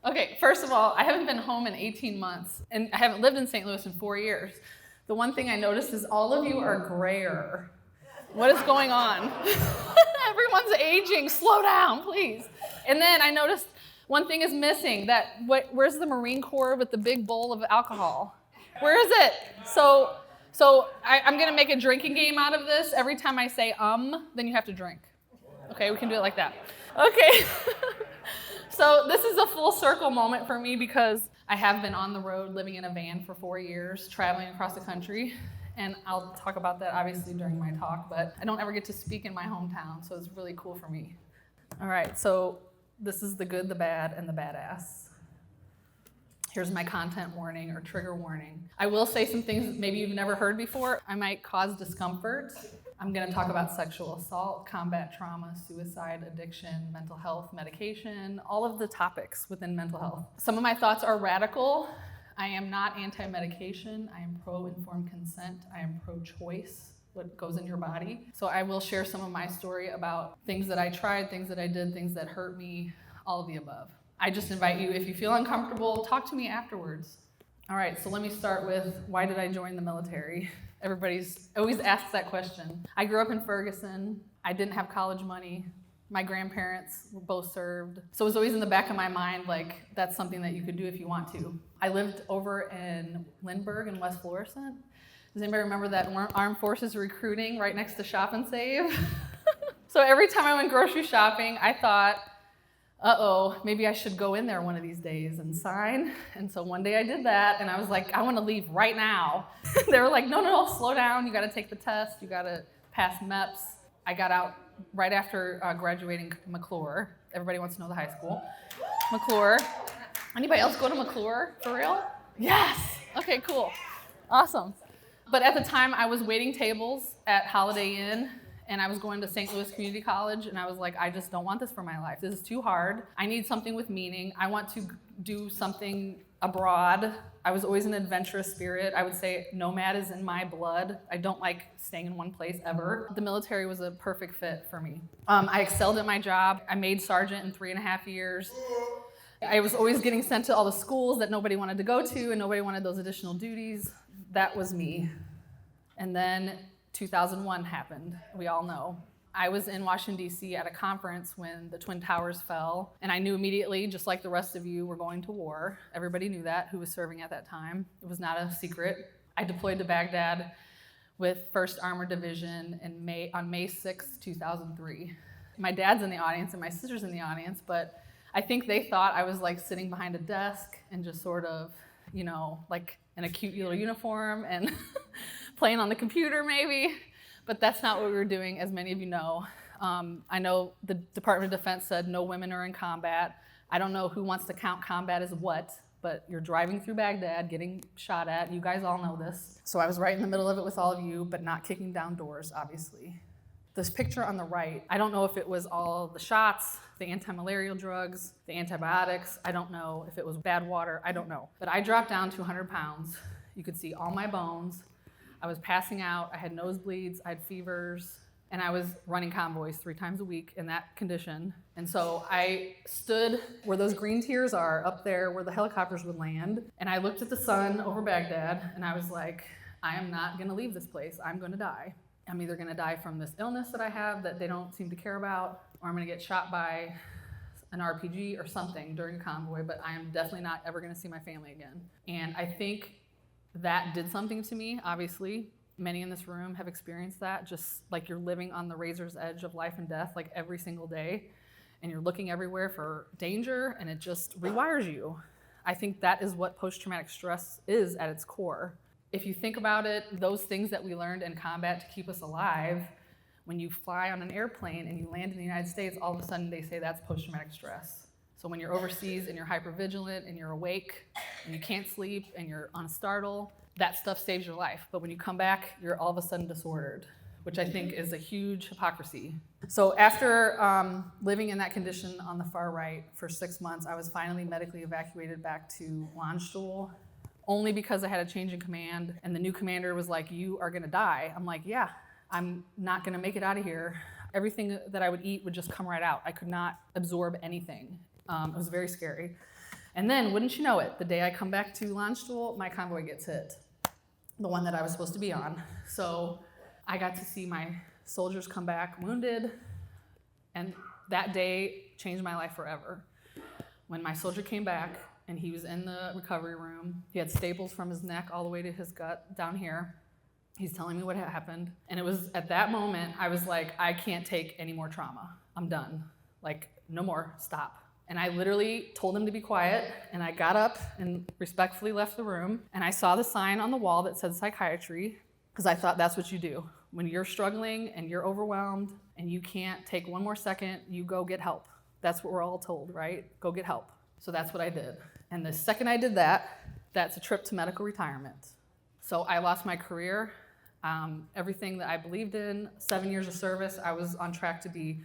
Okay, first of all, I haven't been home in 18 months, and I haven't lived in St. Louis in 4 years. The one thing I noticed is all of you are grayer. What is going on? Everyone's aging. Slow down, please. And then I noticed one thing is missing. Where's the Marine Corps with the big bowl of alcohol? Where is it? So I'm going to make a drinking game out of this. Every time I say then you have to drink. Okay, we can do it like that. Okay. So this is a full circle moment for me because I have been on the road living in a van for 4 years, traveling across the country. And I'll talk about that obviously during my talk, but I don't ever get to speak in my hometown, so it's really cool for me. All right, so this is the good, the bad, and the badass. Here's my content warning or trigger warning. I will say some things maybe you've never heard before. I might cause discomfort. I'm going to talk about sexual assault, combat trauma, suicide, addiction, mental health, medication, all of the topics within mental health. Some of my thoughts are radical. I am not anti-medication. I am pro-informed consent. I am pro-choice, what goes in your body. So I will share some of my story about things that I tried, things that I did, things that hurt me, all of the above. I just invite you, if you feel uncomfortable, talk to me afterwards. All right, so let me start with, why did I join the military? Everybody's always asks that question. I grew up in Ferguson. I didn't have college money. My grandparents were both served. So it was always in the back of my mind, like, that's something that you could do if you want to. I lived over in Lindbergh in West Florissant. Does anybody remember that Armed Forces recruiting right next to Shop and Save? So every time I went grocery shopping, I thought, maybe I should go in there one of these days and sign. And so one day I did that, and I was like, I want to leave right now. They were like, no, slow down. You got to take the test. You got to pass MEPS. I got out right after graduating McClure. Everybody wants to know the high school. McClure. Anybody else go to McClure for real? Yes. Okay, cool. Awesome. But at the time, I was waiting tables at Holiday Inn, and I was going to St. Louis Community College, and I was like, I just don't want this for my life. This is too hard. I need something with meaning. I want to do something abroad. I was always an adventurous spirit. I would say nomad is in my blood. I don't like staying in one place ever. The military was a perfect fit for me. I excelled at my job. I made sergeant in 3.5 years. I was always getting sent to all the schools that nobody wanted to go to, and nobody wanted those additional duties. That was me. And then 2001 happened, we all know. I was in Washington, D.C. at a conference when the Twin Towers fell, and I knew immediately, just like the rest of you, we're going to war. Everybody knew that, who was serving at that time. It was not a secret. I deployed to Baghdad with 1st Armored Division on May 6, 2003. My dad's in the audience and my sister's in the audience, but I think they thought I was like sitting behind a desk and just sort of, like in a cute little uniform and playing on the computer maybe, but that's not what we were doing, as many of you know. I know the Department of Defense said no women are in combat. I don't know who wants to count combat as what, but you're driving through Baghdad, getting shot at. You guys all know this. So I was right in the middle of it with all of you, but not kicking down doors, obviously. This picture on the right, I don't know if it was all the shots, the anti-malarial drugs, the antibiotics. I don't know if it was bad water. I don't know. But I dropped down to 100 pounds. You could see all my bones. I was passing out. I had nosebleeds. I had fevers. And I was running convoys 3 times a week in that condition. And so I stood where those green tiers are, up there where the helicopters would land. And I looked at the sun over Baghdad, and I was like, I am not going to leave this place. I'm going to die. I'm either going to die from this illness that I have that they don't seem to care about, or I'm going to get shot by an RPG or something during a convoy, but I am definitely not ever going to see my family again. And I think that did something to me, obviously. Many in this room have experienced that, just like you're living on the razor's edge of life and death like every single day, and you're looking everywhere for danger, and it just rewires you. I think that is what post-traumatic stress is at its core. If you think about it, those things that we learned in combat to keep us alive, when you fly on an airplane and you land in the United States, all of a sudden they say that's post-traumatic stress. So when you're overseas and you're hypervigilant and you're awake and you can't sleep and you're on a startle, that stuff saves your life. But when you come back, you're all of a sudden disordered, which I think is a huge hypocrisy. So after living in that condition on the far right for 6 months, I was finally medically evacuated back to WashU, only because I had a change in command, and the new commander was like, you are gonna die. I'm like, yeah, I'm not gonna make it out of here. Everything that I would eat would just come right out. I could not absorb anything. It was very scary. And then, wouldn't you know it, the day I come back to launch stool, my convoy gets hit, the one that I was supposed to be on. So I got to see my soldiers come back wounded, and that day changed my life forever. When my soldier came back and he was in the recovery room, he had staples from his neck all the way to his gut down here. He's telling me what happened. And it was at that moment, I was like, I can't take any more trauma. I'm done. Like, no more, stop. And I literally told him to be quiet, and I got up and respectfully left the room. And I saw the sign on the wall that said psychiatry, because I thought that's what you do. When you're struggling and you're overwhelmed and you can't take one more second, you go get help. That's what we're all told, right? Go get help. So that's what I did. And the second I did that, that's a trip to medical retirement. So I lost my career, everything that I believed in, 7 years of service. I was on track to be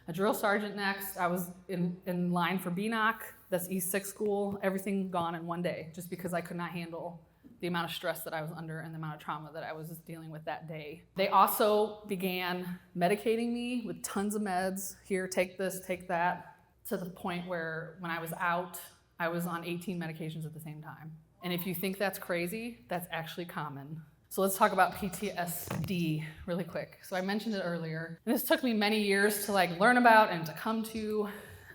a drill sergeant next. I was in line for BNOC, that's East 6 school, everything gone in one day, just because I could not handle the amount of stress that I was under and the amount of trauma that I was dealing with that day. They also began medicating me with tons of meds. Here, take this, take that, to the point where when I was out, I was on 18 medications at the same time. And if you think that's crazy, that's actually common. So let's talk about PTSD really quick. So I mentioned it earlier. And this took me many years to learn about and to come to.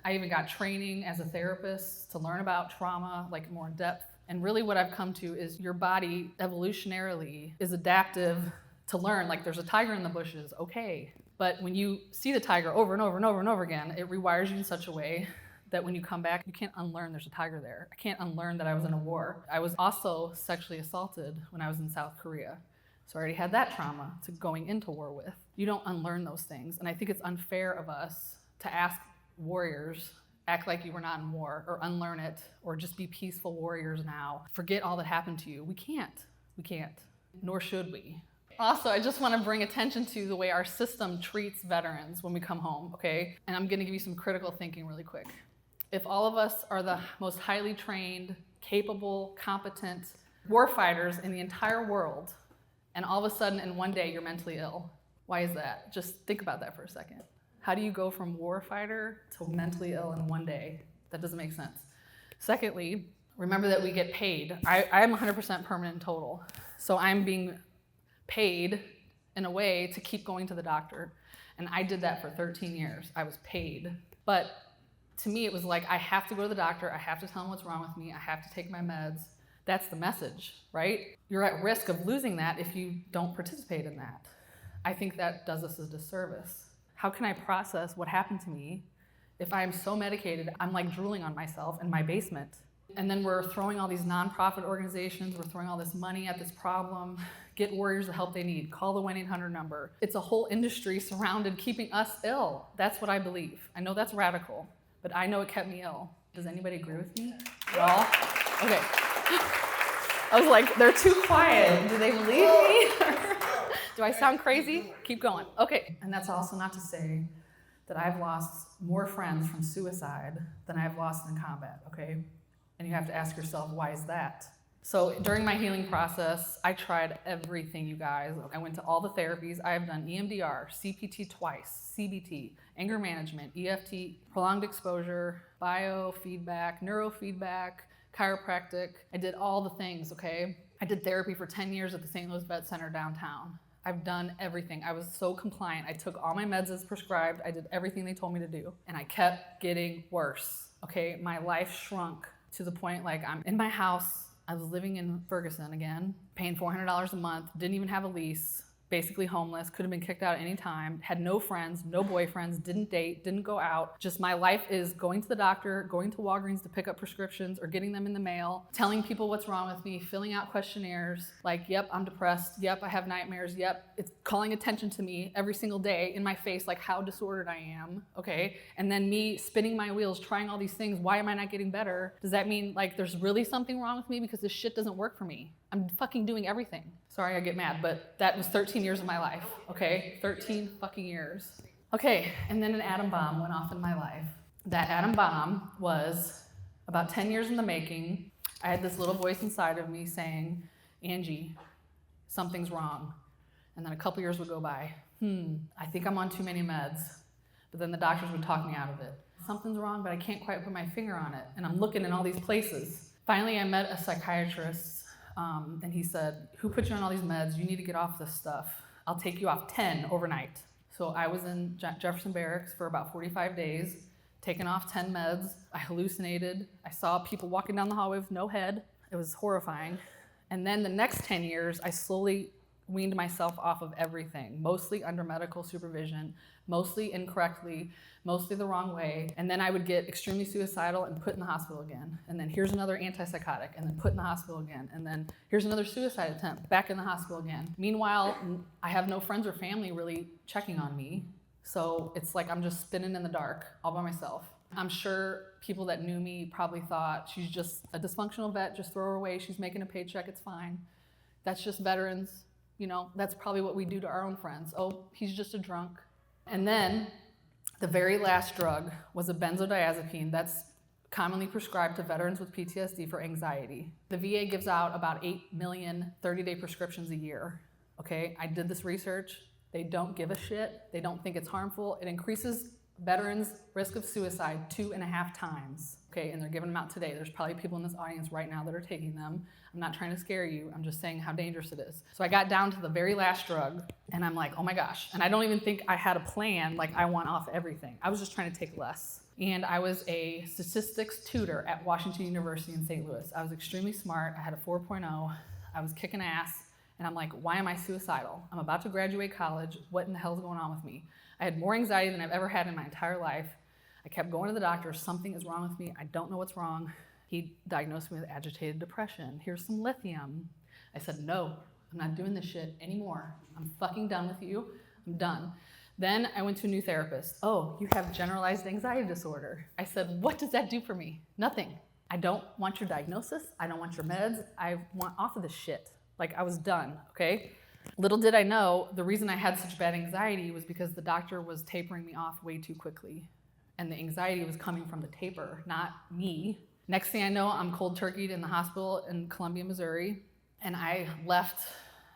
I even got training as a therapist to learn about trauma, more in depth. And really what I've come to is your body evolutionarily is adaptive to learn, there's a tiger in the bushes, okay. But when you see the tiger over and over and over and over again, it rewires you in such a way that when you come back, you can't unlearn there's a tiger there. I can't unlearn that I was in a war. I was also sexually assaulted when I was in South Korea. So I already had that trauma to going into war with. You don't unlearn those things. And I think it's unfair of us to ask warriors, act like you were not in war, or unlearn it, or just be peaceful warriors now. Forget all that happened to you. We can't, nor should we. Also, I just want to bring attention to the way our system treats veterans when we come home, okay? And I'm gonna give you some critical thinking really quick. If all of us are the most highly trained, capable, competent warfighters in the entire world, and all of a sudden in one day you're mentally ill, why is that? Just think about that for a second. How do you go from warfighter to mentally ill in one day? That doesn't make sense. Secondly, remember that we get paid. I'm 100% permanent and total. So I'm being paid in a way to keep going to the doctor. And I did that for 13 years. I was paid. But to me, it was I have to go to the doctor. I have to tell him what's wrong with me. I have to take my meds. That's the message, right? You're at risk of losing that if you don't participate in that. I think that does us a disservice. How can I process what happened to me if I'm so medicated, I'm drooling on myself in my basement? And then we're throwing all these nonprofit organizations, we're throwing all this money at this problem. Get warriors the help they need. Call the 1-800 number. It's a whole industry surrounded keeping us ill. That's what I believe. I know that's radical, but I know it kept me ill. Does anybody agree with me at all? Okay. I was they're too quiet. Do they believe me? Do I sound crazy? Keep going. Okay. And that's also not to say that I've lost more friends from suicide than I've lost in combat, okay? And you have to ask yourself, why is that? So during my healing process, I tried everything, you guys. I went to all the therapies. I have done EMDR, CPT twice, CBT, anger management, EFT, prolonged exposure, biofeedback, neurofeedback, chiropractic. I did all the things, okay? I did therapy for 10 years at the St. Louis Vet Center downtown. I've done everything. I was so compliant. I took all my meds as prescribed. I did everything they told me to do. And I kept getting worse, okay? My life shrunk to the point I'm in my house. I was living in Ferguson again, paying $400 a month, didn't even have a lease, basically homeless, could have been kicked out at any time, had no friends, no boyfriends, didn't date, didn't go out. Just my life is going to the doctor, going to Walgreens to pick up prescriptions or getting them in the mail, telling people what's wrong with me, filling out questionnaires, yep, I'm depressed, yep, I have nightmares, yep. It's calling attention to me every single day in my face, how disordered I am, okay? And then me spinning my wheels, trying all these things, why am I not getting better? Does that mean there's really something wrong with me because this shit doesn't work for me? I'm fucking doing everything. Sorry, I get mad, but that was 13 years of my life, okay? 13 fucking years. Okay, and then an atom bomb went off in my life. That atom bomb was about 10 years in the making. I had this little voice inside of me saying, Angie, something's wrong. And then a couple years would go by. I think I'm on too many meds. But then the doctors would talk me out of it. Something's wrong, but I can't quite put my finger on it. And I'm looking in all these places. Finally, I met a psychiatrist, and he said, who put you on all these meds? You need to get off this stuff. I'll take you off 10 overnight. So I was in Jefferson Barracks for about 45 days, taking off 10 meds. I hallucinated. I saw people walking down the hallway with no head. It was horrifying. And then the next 10 years, I slowly weaned myself off of everything, mostly under medical supervision, mostly incorrectly, mostly the wrong way. And then I would get extremely suicidal and put in the hospital again. And then here's another antipsychotic, and then put in the hospital again. And then here's another suicide attempt, back in the hospital again. Meanwhile, I have no friends or family really checking on me. So it's like I'm just spinning in the dark all by myself. I'm sure people that knew me probably thought she's just a dysfunctional vet, just throw her away, she's making a paycheck, it's fine. That's just veterans. You know, that's probably what we do to our own friends. Oh, he's just a drunk. And then the very last drug was a benzodiazepine that's commonly prescribed to veterans with PTSD for anxiety. The VA gives out about 8 million 30-day prescriptions a year. Okay, I did this research. They don't give a shit. They don't think it's harmful. It increases veterans' risk of suicide 2.5 times. Okay, and they're giving them out today. There's probably people in this audience right now that are taking them. I'm not trying to scare you. I'm just saying how dangerous it is. So I got down to the very last drug, and I'm like, oh my gosh. And I don't even think I had a plan, like I want off everything. I was just trying to take less. And I was a statistics tutor at Washington University in St. Louis. I was extremely smart. I had a 4.0. I was kicking ass. And I'm like, why am I suicidal? I'm about to graduate college. What in the hell is going on with me? I had more anxiety than I've ever had in my entire life. I kept going to the doctor. Something is wrong with me. I don't know what's wrong. He diagnosed me with agitated depression. Here's some lithium. I said, no, I'm not doing this shit anymore. I'm fucking done with you. I'm done. Then I went to a new therapist. Oh, you have generalized anxiety disorder. I said, what does that do for me? Nothing. I don't want your diagnosis. I don't want your meds. I want off of this shit. Like, I was done, okay? Little did I know, the reason I had such bad anxiety was because the doctor was tapering me off way too quickly. And the anxiety was coming from the taper, not me. Next thing I know, I'm cold turkeyed in the hospital in Columbia, Missouri. And I left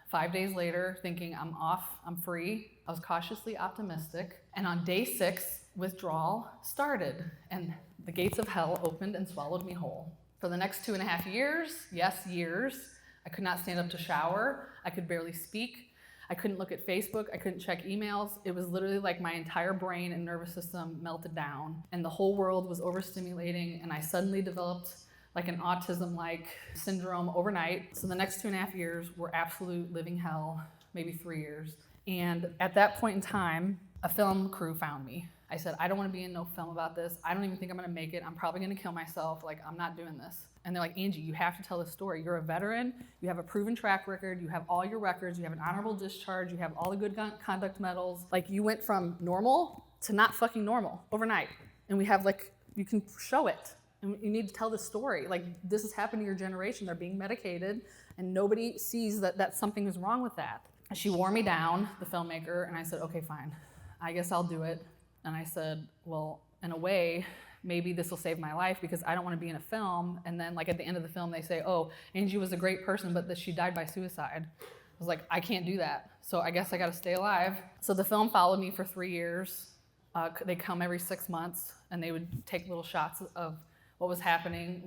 5 days later thinking I'm off, I'm free. I was cautiously optimistic. And on day 6, withdrawal started. And the gates of hell opened and swallowed me whole. For the next 2.5 years, yes, years, I could not stand up to shower. I could barely speak. I couldn't look at Facebook. I couldn't check emails. It was literally like my entire brain and nervous system melted down, and the whole world was overstimulating, and I suddenly developed like an autism-like syndrome overnight. So the next 2.5 years were absolute living hell, maybe 3 years. And at that point in time, a film crew found me. I said, I don't want to be in no film about this. I don't even think I'm going to make it. I'm probably going to kill myself. Like, I'm not doing this. And they're like, Angie, you have to tell this story. You're a veteran. You have a proven track record. You have all your records. You have an honorable discharge. You have all the good conduct medals. Like, you went from normal to not fucking normal overnight. And we have, like, you can show it. And you need to tell this story. Like, this has happened to your generation. They're being medicated, and nobody sees that something is wrong with that. And she wore me down, the filmmaker, and I said, okay, fine. I guess I'll do it. And I said, well, in a way, maybe this will save my life because I don't want to be in a film. And then like at the end of the film, they say, oh, Angie was a great person, but that she died by suicide. I was like, I can't do that. So I guess I got to stay alive. So the film followed me for 3 years. They come every 6 months, and they would take little shots of what was happening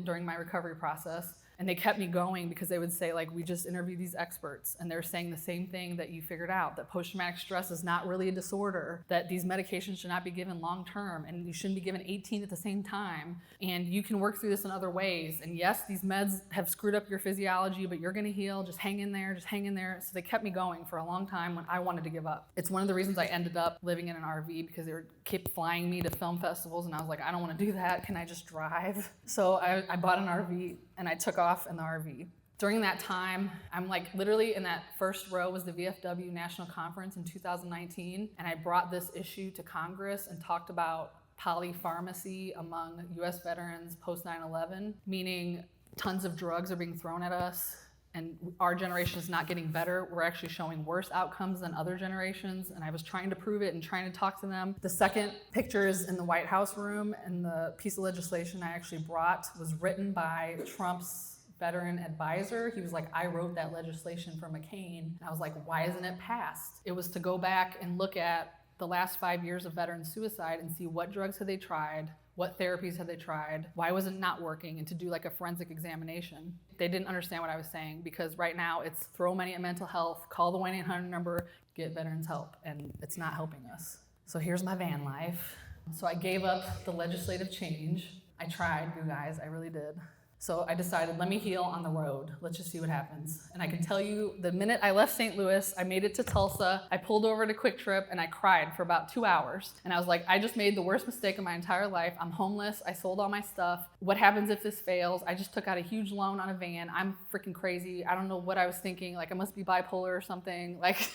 during my recovery process. And they kept me going because they would say, like, we just interviewed these experts, and they're saying the same thing that you figured out, that post-traumatic stress is not really a disorder, that these medications should not be given long-term, and you shouldn't be given 18 at the same time, and you can work through this in other ways. And yes, these meds have screwed up your physiology, but you're gonna heal, just hang in there, just hang in there. So they kept me going for a long time when I wanted to give up. It's one of the reasons I ended up living in an RV, because they kept flying me to film festivals, and I was like, I don't wanna do that, can I just drive? So I bought an RV, and I took off in the RV. During that time, I'm like literally in that first row was the VFW National Conference in 2019, and I brought this issue to Congress and talked about polypharmacy among US veterans post 9/11, meaning tons of drugs are being thrown at us, and our generation is not getting better. We're actually showing worse outcomes than other generations, and I was trying to prove it and trying to talk to them. The second picture is in the White House room, and the piece of legislation I actually brought was written by Trump's veteran advisor. He was like, I wrote that legislation for McCain. And I was like, why isn't it passed? It was to go back and look at the last 5 years of veteran suicide and see what drugs had they tried, what therapies had they tried, why was it not working, and to do like a forensic examination. They didn't understand what I was saying, because right now it's throw money at mental health, call the 1-800 number, get veterans help, and it's not helping us. So here's my van life. So I gave up the legislative change. I tried, you guys, I really did. So I decided, let me heal on the road. Let's just see what happens. And I can tell you, the minute I left St. Louis, I made it to Tulsa, I pulled over to Quick Trip, and I cried for about 2 hours. And I was like, I just made the worst mistake of my entire life. I'm homeless, I sold all my stuff. What happens if this fails? I just took out a huge loan on a van. I'm freaking crazy. I don't know what I was thinking. Like, I must be bipolar or something. Like,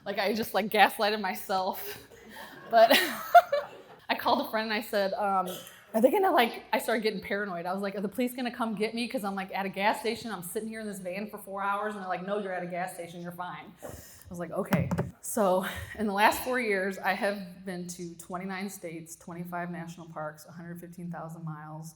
like I just like gaslighted myself. But I called a friend and I said, are they gonna I started getting paranoid. I was like, are the police gonna come get me? Because I'm like at a gas station, I'm sitting here in this van for 4 hours, and they're like, no, you're at a gas station, you're fine. I was like, okay. So in the last 4 years, I have been to 29 states, 25 national parks, 115,000 miles,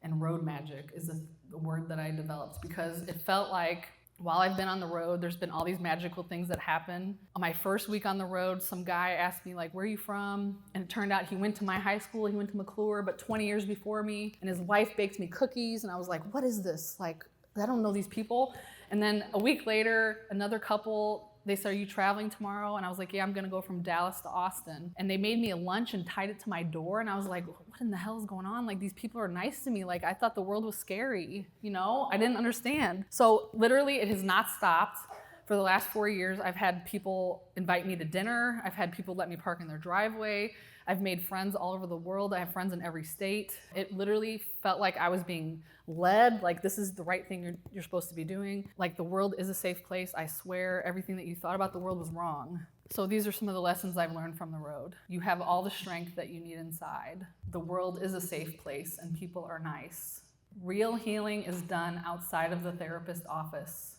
and road magic is the word that I developed, because it felt like while I've been on the road, there's been all these magical things that happen. On my first week on the road, some guy asked me, like, where are you from? And it turned out he went to my high school, he went to McClure, but 20 years before me, and his wife baked me cookies, and I was like, what is this? Like, I don't know these people. And then a week later, another couple, they said, are you traveling tomorrow? And I was like, yeah, I'm gonna go from Dallas to Austin. And they made me a lunch and tied it to my door, and I was like, what in the hell is going on? Like, these people are nice to me. Like, I thought the world was scary, you know? I didn't understand. So literally, it has not stopped. For the last 4 years, I've had people invite me to dinner. I've had people let me park in their driveway. I've made friends all over the world. I have friends in every state. It literally felt like I was being led, like this is the right thing you're supposed to be doing. Like, the world is a safe place. I swear everything that you thought about the world was wrong. So these are some of the lessons I've learned from the road. You have all the strength that you need inside. The world is a safe place and people are nice. Real healing is done outside of the therapist office.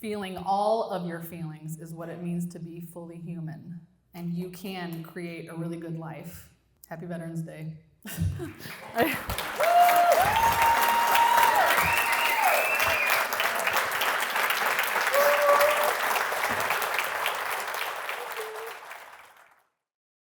Feeling all of your feelings is what it means to be fully human. And you can create a really good life. Happy Veterans Day.